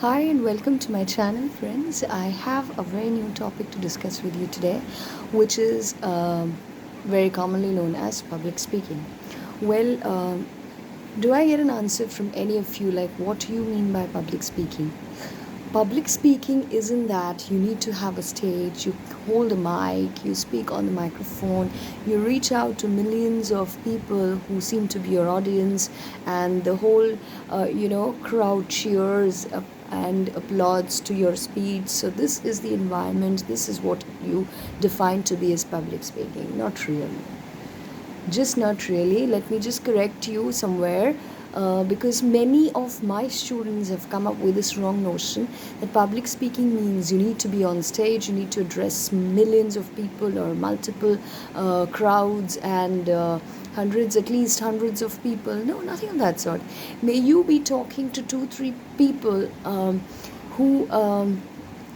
Hi and welcome to my channel, friends. I have a very new topic to discuss with you today, which is very commonly known as public speaking. Do I get an answer from any of you like what do you mean by public speaking? Public speaking isn't that you need to have a stage, you hold a mic, you speak on the microphone, you reach out to millions of people who seem to be your audience, and the whole, crowd cheers and applauds to your speech. So, this is the environment, this is what you define to be as public speaking. Not really. Just not really. Let me just correct you somewhere. Because many of my students have come up with this wrong notion that public speaking means you need to be on stage, you need to address millions of people or multiple crowds and hundreds, at least hundreds of people. No, nothing of that sort. May you be talking to two, three people who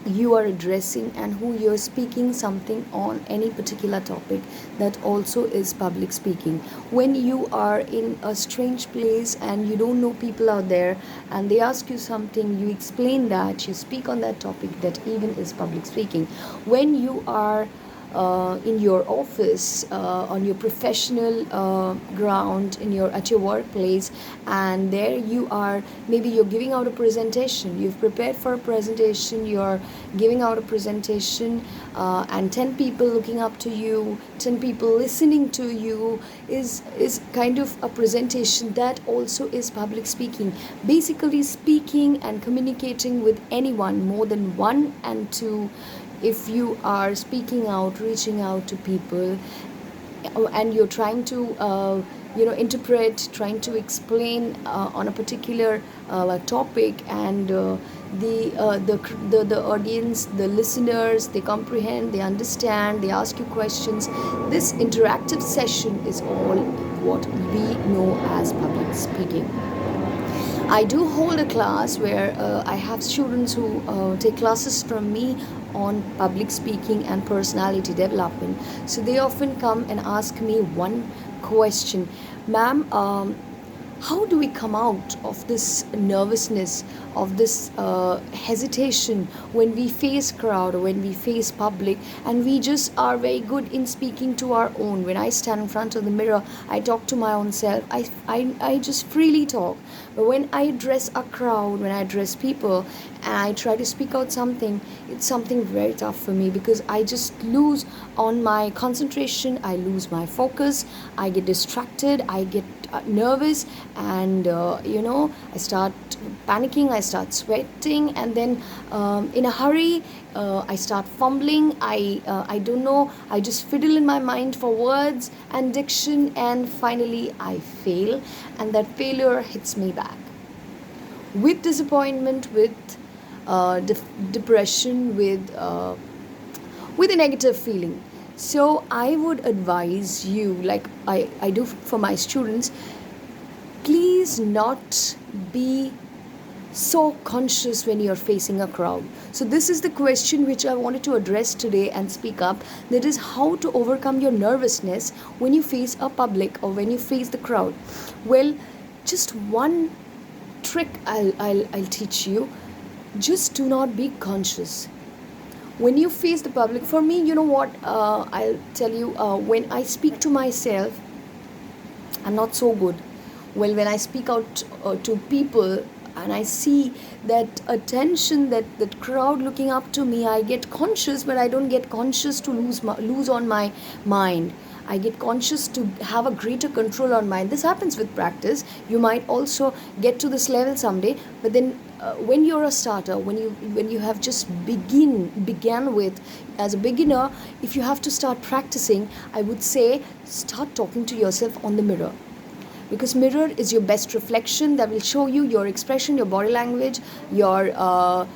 you are addressing and who you're speaking something on any particular topic. That also is public speaking. When you are in a strange place and you don't know people out there and they ask you something, you explain that, you speak on that topic, that even is public speaking. When you are in your office, on your professional ground, at your workplace, and there you are, maybe you're giving out a presentation, you've prepared for a presentation, you're giving out a presentation, and 10 people looking up to you, 10 people listening to you, is kind of a presentation. That also is public speaking. Basically speaking and communicating with anyone, more than one and two. If you are speaking out, reaching out to people, and you're trying to interpret, trying to explain on a particular topic, and the audience, the listeners, they comprehend, they understand, they ask you questions. This interactive session is all what we know as public speaking. I do hold a class where I have students who take classes from me on public speaking and personality development. So they often come and ask me one question: Ma'am, how do we come out of this nervousness, of this hesitation when we face crowd or when we face public, and we just are very good in speaking to our own? When I stand in front of the mirror, I talk to my own self. I just freely talk. But when I address a crowd, when I address people, and I try to speak out something, it's something very tough for me, because I just lose on my concentration, I lose my focus, I get distracted, I get nervous, and I start panicking, I start sweating, and then in a hurry, I start fumbling. I don't know, I just fiddle in my mind for words and diction, and finally I fail, and that failure hits me back with disappointment, with depression, with a negative feeling. So I would advise you, like I do for my students, please not be so conscious when you're facing a crowd. So this is the question which I wanted to address today and speak up. That is how to overcome your nervousness when you face a public or when you face the crowd. Well, just one trick I'll teach you. Just do not be conscious when you face the public. For me, you know what, I'll tell you, when I speak to myself, I'm not so good. Well, when I speak out to people and I see that attention, that crowd looking up to me, I get conscious, but I don't get conscious to lose on my mind. I get conscious to have a greater control on mind. This happens with practice. You might also get to this level someday, but then when you're a starter, when you have just began with as a beginner, if you have to start practicing, I would say start talking to yourself on the mirror, because mirror is your best reflection that will show you your expression, your body language, your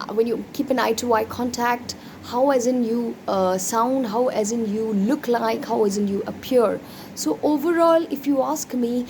when you keep an eye to eye contact, how as in you sound, how as in you look like, how as in you appear. So overall, if you ask me,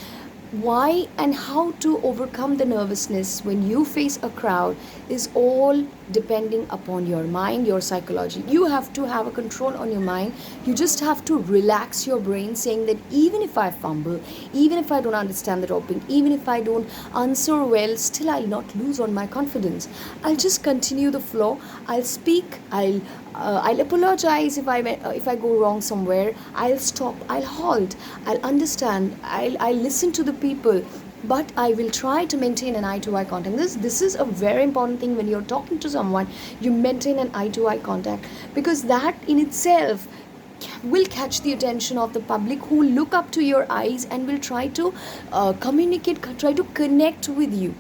why and how to overcome the nervousness when you face a crowd is all depending upon your mind, your psychology. You have to have a control on your mind. You just have to relax your brain, saying that even if I fumble, even if I don't understand the topic, even if I don't answer well, still I'll not lose on my confidence. I'll just continue the flow. I'll speak. I'll apologize if I go wrong somewhere. I'll stop. I'll halt. I'll understand. I'll listen to the people. But I will try to maintain an eye to eye contact. This is a very important thing when you're talking to someone. You maintain an eye to eye contact, because that in itself will catch the attention of the public, who look up to your eyes and will try to communicate, try to connect with you.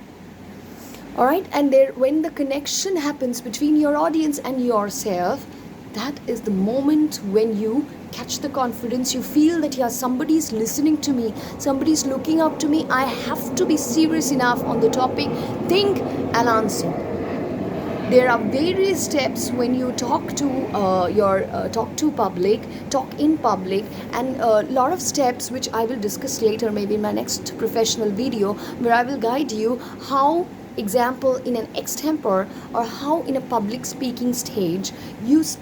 All right, and there, when the connection happens between your audience and yourself, that is the moment when you catch the confidence. You feel that, yeah, somebody's listening to me, somebody's looking up to me. I have to be serious enough on the topic, think and answer. There are various steps when you talk to talk in public, and a lot of steps which I will discuss later, maybe in my next professional video, where I will guide you how, example, in an extempore or how in a public speaking stage you speak